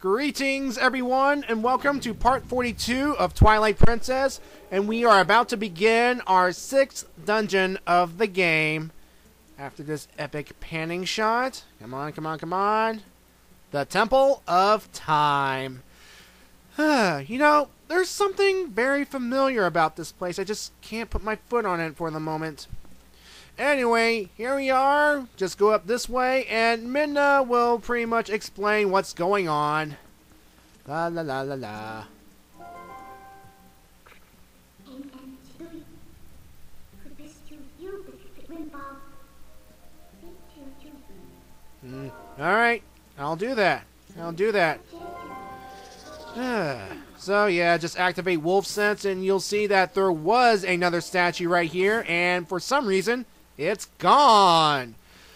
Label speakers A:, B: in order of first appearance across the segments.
A: Greetings, everyone, and welcome to part 42 of Twilight Princess, and we are about to begin our 6th dungeon of the game. After this epic panning shot, come on, come on, come on. The Temple of Time. You know, there's something very familiar about this place. I just can't put my foot on it for the moment. Anyway, here we are. Just go up this way, and Midna will pretty much explain what's going on. La la la la la. Alright, I'll do that. I'll do that. So yeah, just activate wolf sense and you'll see that there was another statue right here, and for some reason it's gone.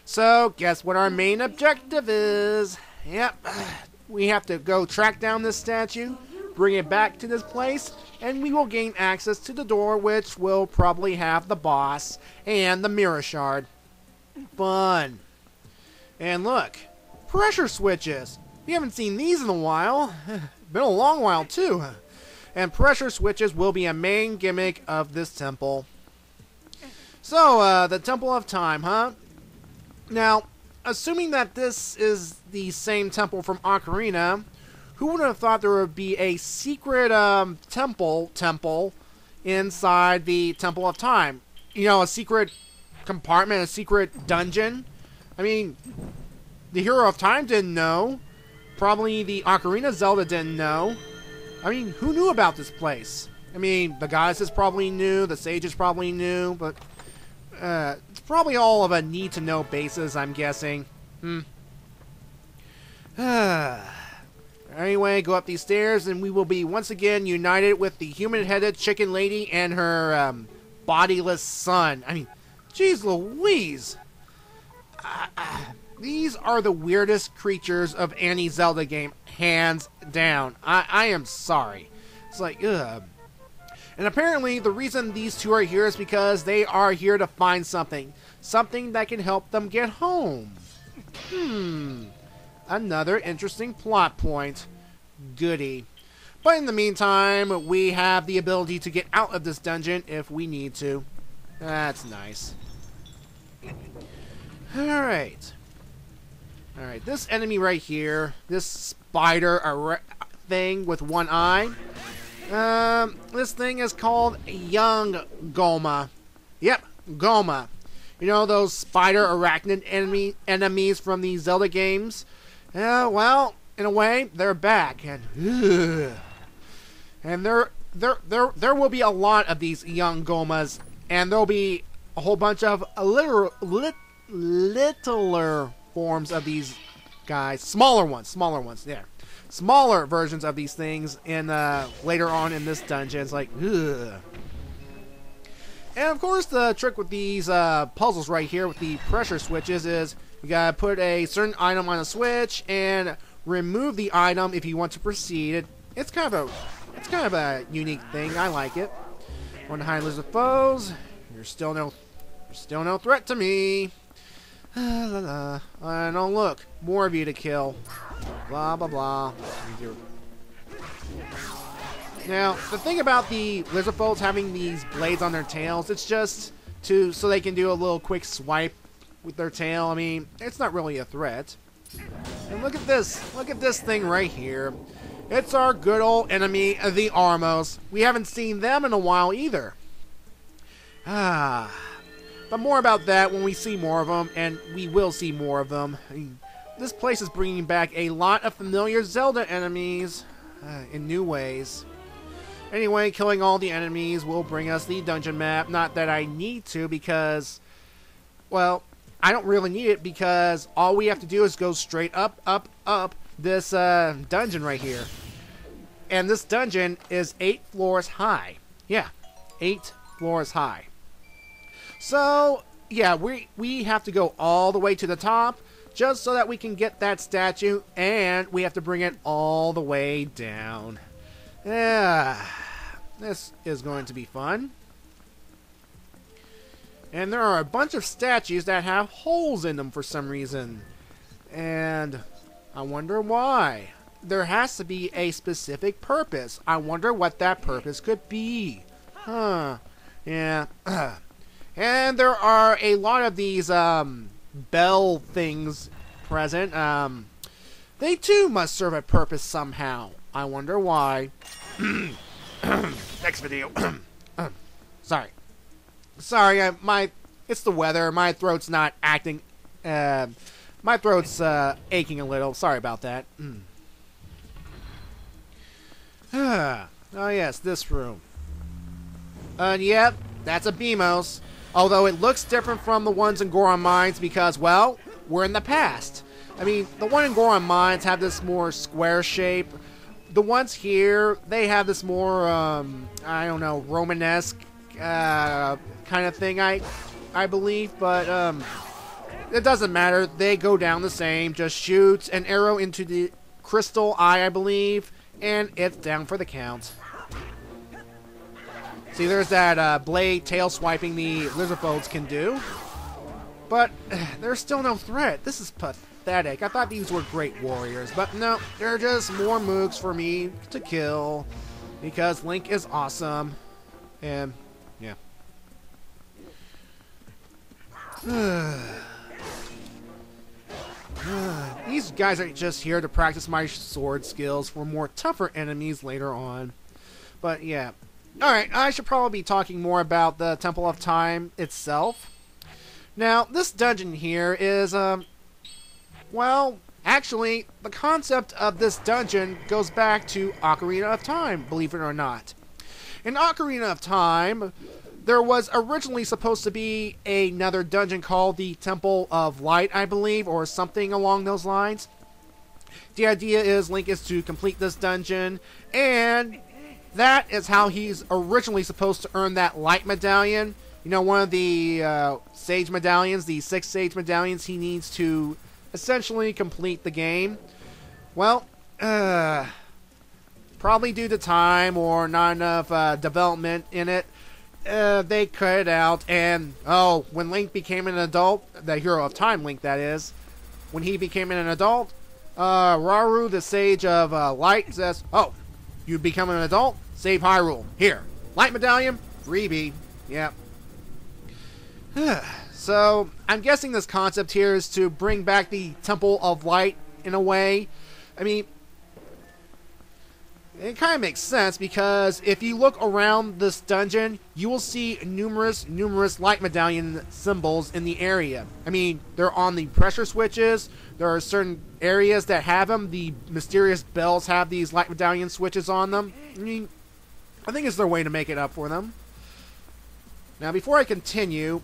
A: So guess what our main objective is? Yep, we have to go track down this statue, bring it back to this place, and we will gain access to the door, which will probably have the boss and the mirror shard. Fun. And look, pressure switches. We haven't seen these in a while. Been a long while too. And pressure switches will be a main gimmick of this temple. So, the Temple of Time, huh? Now, assuming that this is the same temple from Ocarina, who would have thought there would be a secret temple inside the Temple of Time? You know, a secret compartment, a secret dungeon? I mean, the Hero of Time didn't know. Probably the Ocarina Zelda didn't know. I mean, who knew about this place? I mean, the goddesses probably knew, the sages probably knew, but it's probably all of a need-to-know basis, I'm guessing. Anyway, go up these stairs, and we will be once again united with the human-headed chicken lady and her bodiless son. I mean, jeez Louise! These are the weirdest creatures of any Zelda game, hands down. I am sorry. It's like, ugh. And apparently, the reason these two are here is because they are here to find something. Something that can help them get home. Another interesting plot point. Goody. But in the meantime, we have the ability to get out of this dungeon if we need to. That's nice. Alright. Alright, this enemy right here, this spider thing with one eye, this thing is called Young Goma. Yep, Goma. You know those spider arachnid enemies from the Zelda games? Well, in a way, they're back, and there will be a lot of these Young Gomas, and there'll be a whole bunch of littler forms of these guys, smaller ones, yeah, smaller versions of these things in later on in this dungeon. It's like, ugh. And of course, the trick with these puzzles right here with the pressure switches is you gotta put a certain item on a switch and remove the item if you want to proceed. It's kind of a unique thing. I like it. One high list of foes. You're still no threat to me. And oh look, more of you to kill. Blah blah blah. Now, the thing about the lizard folks having these blades on their tails, it's just so they can do a little quick swipe with their tail. I mean, it's not really a threat. And look at this thing right here. It's our good old enemy, the Armos. We haven't seen them in a while either. But more about that when we see more of them, and we will see more of them. I mean, this place is bringing back a lot of familiar Zelda enemies in new ways. Anyway, killing all the enemies will bring us the dungeon map. Not that I need to, because, well, I don't really need it, because all we have to do is go straight up, up, up this dungeon right here. And this dungeon is 8 floors high. Yeah, 8 floors high. So, yeah, we have to go all the way to the top just so that we can get that statue, and we have to bring it all the way down. Yeah, this is going to be fun. And there are a bunch of statues that have holes in them for some reason. And I wonder why. there has to be a specific purpose. I wonder what that purpose could be. Huh. Yeah. And there are a lot of these bell things present. They too must serve a purpose somehow. I wonder why. Next video. Sorry. Sorry, it's the weather. My throat's not acting. My throat's aching a little. Sorry about that. Oh yes, this room. Yep, that's a BMOS. Although it looks different from the ones in Goron Mines because, well, we're in the past. I mean, the one in Goron Mines have this more square shape. The ones here, they have this more, I don't know, Romanesque kind of thing, I believe. But it doesn't matter. They go down the same. Just shoot an arrow into the crystal eye, I believe, and it's down for the count. See, there's that blade tail swiping the lizardfolds can do. But there's still no threat. This is pathetic. I thought these were great warriors, but no, they're just more mooks for me to kill because Link is awesome. And yeah. These guys are just here to practice my sword skills for more tougher enemies later on. But yeah. Alright, I should probably be talking more about the Temple of Time itself. Now, this dungeon here is, well, actually, the concept of this dungeon goes back to Ocarina of Time, believe it or not. In Ocarina of Time, there was originally supposed to be another dungeon called the Temple of Light, I believe, or something along those lines. The idea is Link is to complete this dungeon, and that is how he's originally supposed to earn that light medallion. You know, one of the sage medallions, the 6 sage medallions he needs to essentially complete the game. Well, probably due to time or not enough development in it, they cut it out. And, oh, when Link became an adult, the Hero of Time Link, that is, when he became an adult, Rauru, the Sage of Light, says, oh, you become an adult? Save Hyrule. Here. Light Medallion. Freebie. Yep. So, I'm guessing this concept here is to bring back the Temple of Light in a way. I mean, it kind of makes sense because if you look around this dungeon, you will see numerous light medallion symbols in the area. I mean, they're on the pressure switches. There are certain areas that have them. The mysterious bells have these light medallion switches on them. I mean, I think it's their way to make it up for them. Now, before I continue,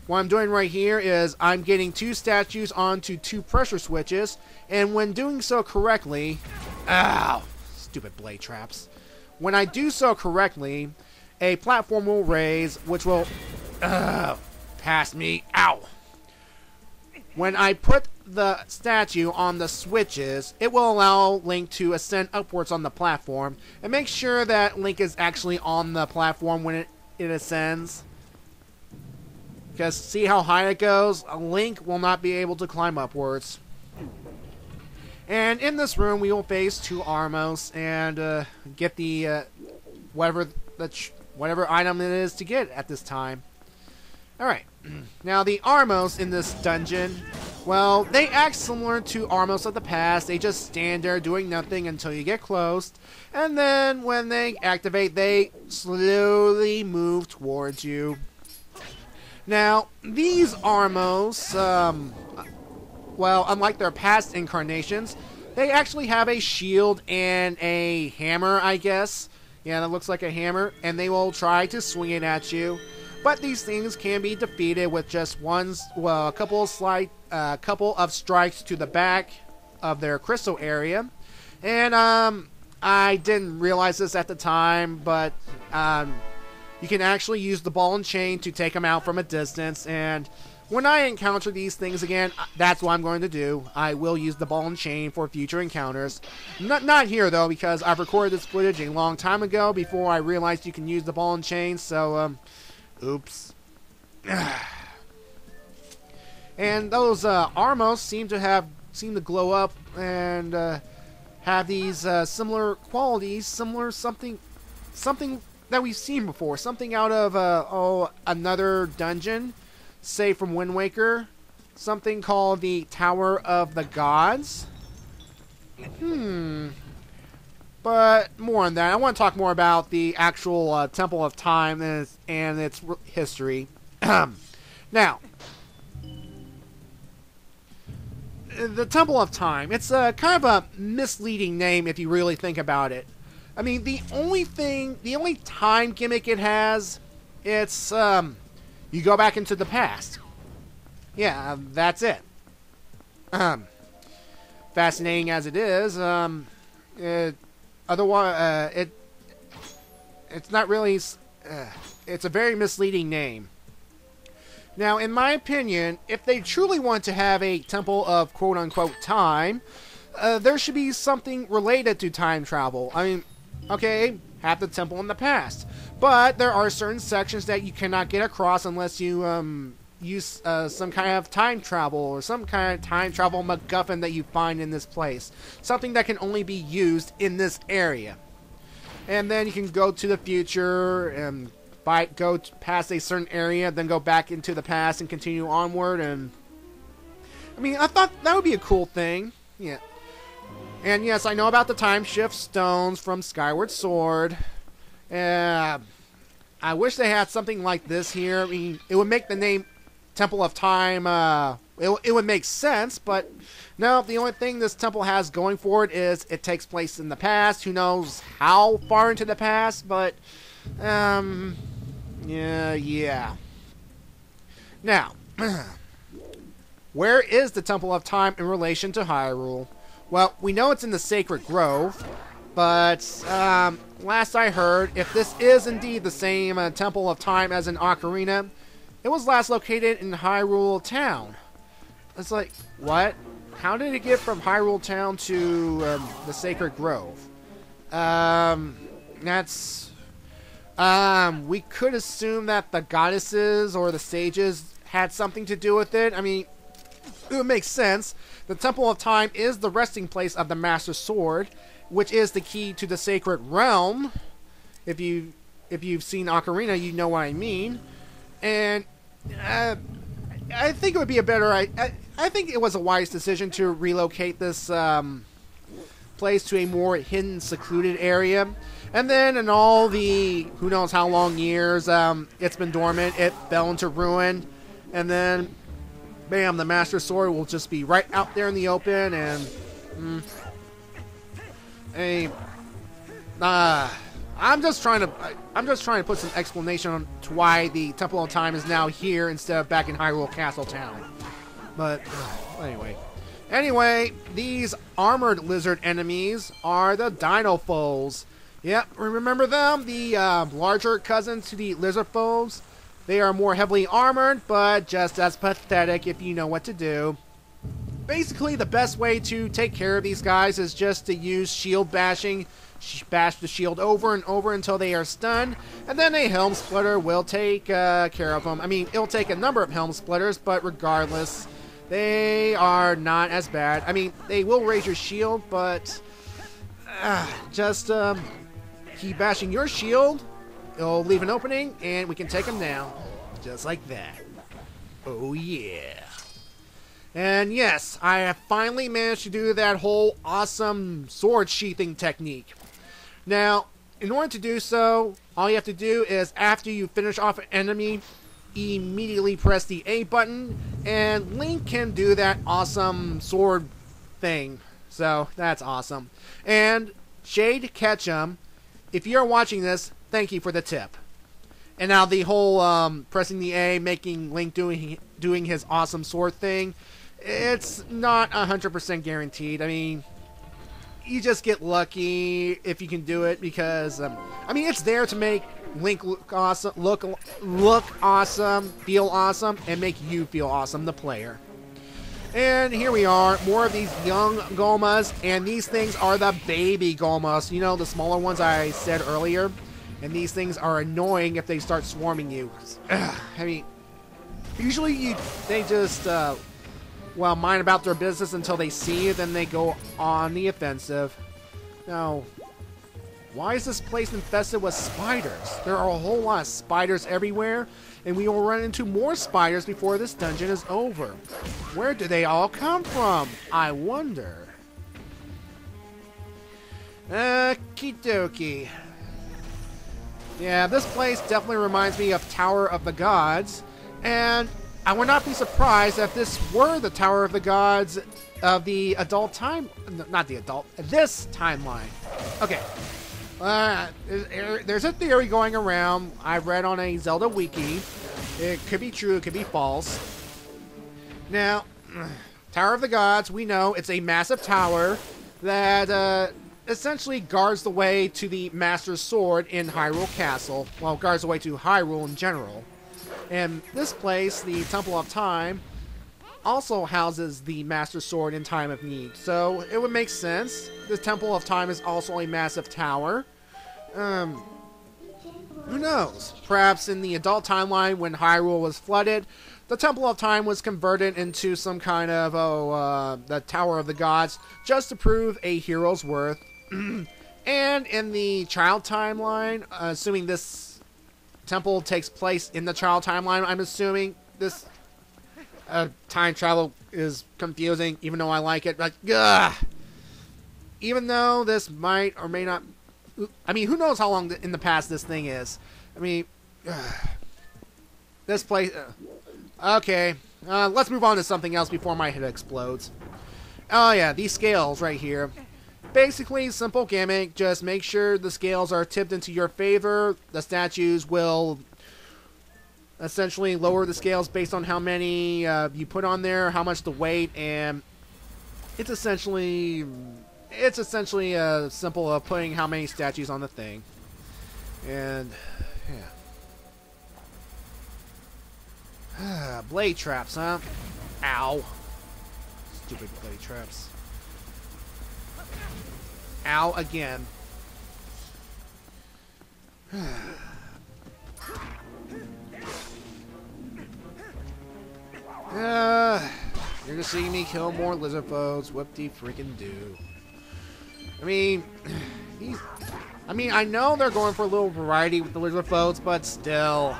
A: what I'm doing right here is I'm getting 2 statues onto 2 pressure switches, and when doing so correctly, ow, stupid blade traps. When I do so correctly, a platform will raise, which will, pass me, ow. When I put the statue on the switches, it will allow Link to ascend upwards on the platform, and make sure that Link is actually on the platform when it ascends. Because see how high it goes? Link will not be able to climb upwards. And in this room, we will face 2 Armos and get the whatever item it is to get at this time. Alright, now the Armos in this dungeon, well, they act similar to Armos of the past. They just stand there doing nothing until you get close. And then when they activate, they slowly move towards you. Now, these Armos, well, unlike their past incarnations, they actually have a shield and a hammer, I guess. Yeah, that looks like a hammer. And they will try to swing it at you. But these things can be defeated with just a couple of strikes to the back of their crystal area. And I didn't realize this at the time, but you can actually use the ball and chain to take them out from a distance. And when I encounter these things again, that's what I'm going to do. I will use the ball and chain for future encounters. Not here, though, because I've recorded this footage a long time ago before I realized you can use the ball and chain, so, oops. And those Armos seem to glow up and have these similar qualities, similar something that we've seen before, something out of another dungeon, say from Wind Waker, something called the Tower of the Gods. But more on that. I want to talk more about the actual Temple of Time and its history. Now, the Temple of Time, it's kind of a misleading name if you really think about it. I mean, the only time gimmick it has, it's, you go back into the past. Yeah, that's it. Fascinating as it is, otherwise, it's not really, it's a very misleading name. Now, in my opinion, if they truly want to have a temple of quote-unquote time, there should be something related to time travel. I mean, okay, have the temple in the past. But there are certain sections that you cannot get across unless you use some kind of time travel or some kind of time travel MacGuffin that you find in this place. Something that can only be used in this area. And then you can go to the future and go past a certain area, then go back into the past and continue onward. And I mean, I thought that would be a cool thing. Yeah. And yes, I know about the time shift stones from Skyward Sword. I wish they had something like this here. I mean, it would make the name Temple of Time, it would make sense, but no, the only thing this temple has going for it is it takes place in the past. Who knows how far into the past, but, yeah. Now, where is the Temple of Time in relation to Hyrule? Well, we know it's in the Sacred Grove, but last I heard, if this is indeed the same Temple of Time as in Ocarina, it was last located in Hyrule Town. It's like, what? How did it get from Hyrule Town to the Sacred Grove? We could assume that the goddesses or the sages had something to do with it. I mean, it would make sense. The Temple of Time is the resting place of the Master Sword, which is the key to the Sacred Realm. If you've seen Ocarina, you know what I mean. And I think it would be a better. I think it was a wise decision to relocate this place to a more hidden, secluded area. And then in all the who knows how long years it's been dormant, it fell into ruin. And then, bam, the Master Sword will just be right out there in the open. And I'm just trying to put some explanation on to why the Temple of Time is now here instead of back in Hyrule Castle Town. But anyway, these armored lizard enemies are the Dino Foes. Yep, remember them? The larger cousins to the lizard foes. They are more heavily armored, but just as pathetic if you know what to do. Basically, the best way to take care of these guys is just to use shield bashing. Bash the shield over and over until they are stunned, and then a Helm Splitter will take care of them. I mean, it'll take a number of Helm Splitters, but regardless, they are not as bad. I mean, they will raise your shield, but just keep bashing your shield. It'll leave an opening, and we can take them down. Just like that. Oh, yeah. And yes, I have finally managed to do that whole awesome sword sheathing technique. Now, in order to do so, all you have to do is after you finish off an enemy, immediately press the A button, and Link can do that awesome sword thing. So, that's awesome. And Shade Ketchum, if you're watching this, thank you for the tip. And now the whole pressing the A, making Link doing his awesome sword thing, it's not 100% guaranteed. I mean, you just get lucky if you can do it because, I mean, it's there to make Link look awesome, look awesome, feel awesome, and make you feel awesome, the player. And here we are, more of these young Gomas, and these things are the baby Gomas. You know, the smaller ones I said earlier. And these things are annoying if they start swarming you. I mean, usually they just, mind about their business until they see you, then they go on the offensive. Now, why is this place infested with spiders? There are a whole lot of spiders everywhere, and we will run into more spiders before this dungeon is over. Where do they all come from? I wonder. Okie dokie. Yeah, this place definitely reminds me of Tower of the Gods, and I would not be surprised if this were the Tower of the Gods of the adult time... Not the adult, this timeline. Okay. There's a theory going around I've read on a Zelda wiki. It could be true, it could be false. Now, Tower of the Gods, we know it's a massive tower that essentially guards the way to the Master Sword in Hyrule Castle. Well, guards the way to Hyrule in general. And this place, the Temple of Time, also houses the Master Sword in time of need. So it would make sense. The Temple of Time is also a massive tower. Who knows? Perhaps in the adult timeline when Hyrule was flooded, the Temple of Time was converted into some kind of, the Tower of the Gods, just to prove a hero's worth. And in the child timeline, assuming this temple takes place in the child timeline, I'm assuming this time travel is confusing, even though I like it. Like, ugh. Even though this might or may not... I mean, who knows how long in the past this thing is. I mean, this place... okay, let's move on to something else before my head explodes. Oh yeah, these scales right here. Basically, simple gimmick. Just make sure the scales are tipped into your favor. The statues will essentially lower the scales based on how many you put on there, how much the weight, and it's essentially simple of putting how many statues on the thing. And yeah. Blade traps, huh? Ow. Stupid blade traps. Ow again. You're just seeing me kill more lizard foes. Whoop-de-freaking-do. I mean, I know they're going for a little variety with the lizard foes, but still.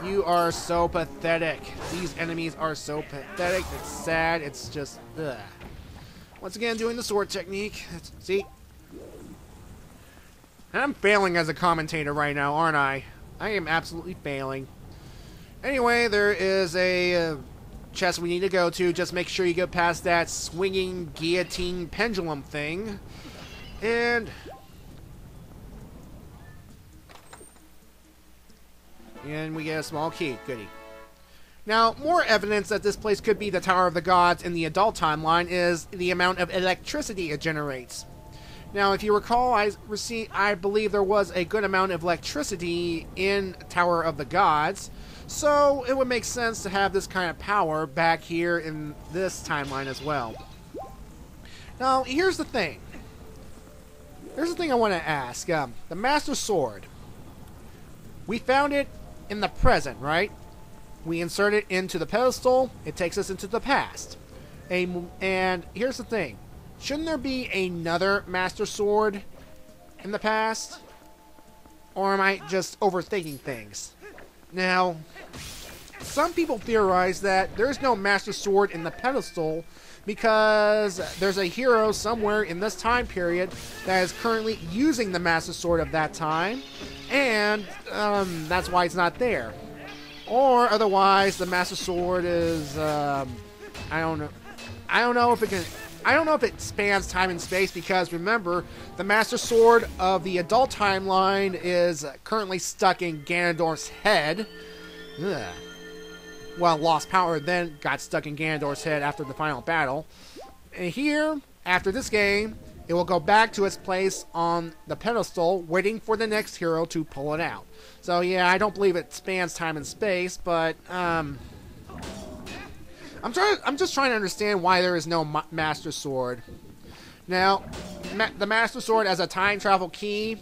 A: You are so pathetic. These enemies are so pathetic. It's sad. It's just... ugh. Once again, doing the sword technique. See? I'm failing as a commentator right now, aren't I? I am absolutely failing. Anyway, there is a chest we need to go to. Just make sure you get past that swinging guillotine pendulum thing. And we get a small key. Goody. Now, more evidence that this place could be the Tower of the Gods in the adult timeline is the amount of electricity it generates. Now, if you recall, I believe there was a good amount of electricity in Tower of the Gods, so it would make sense to have this kind of power back here in this timeline as well. Now, here's the thing. Here's the thing I want to ask. The Master Sword. We found it in the present, right? We insert it into the pedestal. It takes us into the past. And here's the thing. Shouldn't there be another Master Sword in the past? Or am I just overthinking things? Now, some people theorize that there's no Master Sword in the pedestal because there's a hero somewhere in this time period that is currently using the Master Sword of that time, and that's why it's not there. Or otherwise, the Master Sword is I don't know. I don't know if it spans time and space, because remember, the Master Sword of the adult timeline is currently stuck in Ganondorf's head. Ugh. Well, lost power, then got stuck in Ganondorf's head after the final battle. And here, after this game, it will go back to its place on the pedestal, waiting for the next hero to pull it out. So yeah, I don't believe it spans time and space, but I'm just trying to understand why there is no Master Sword. Now, the Master Sword as a time travel key,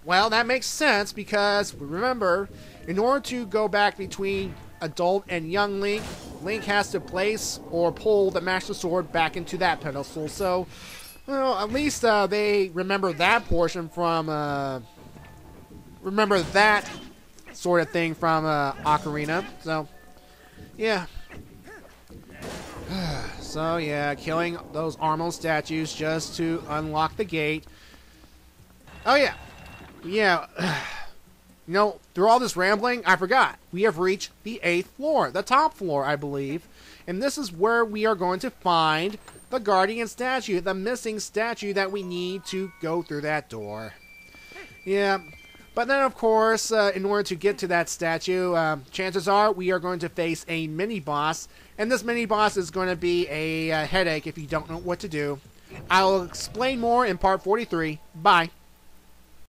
A: well, that makes sense, because remember, in order to go back between adult and young Link, Link has to place or pull the Master Sword back into that pedestal. So, Well, at least they remember that portion from, remember that sort of thing from Ocarina. So, yeah. So, yeah, killing those Armo statues just to unlock the gate. Oh, yeah. Yeah. You know, through all this rambling, I forgot. We have reached the 8th floor, the top floor, I believe. And this is where we are going to find the Guardian statue, the missing statue that we need to go through that door. Yeah. But then, of course, in order to get to that statue, chances are we are going to face a mini-boss. And this mini-boss is going to be a headache if you don't know what to do. I'll explain more in part 43. Bye.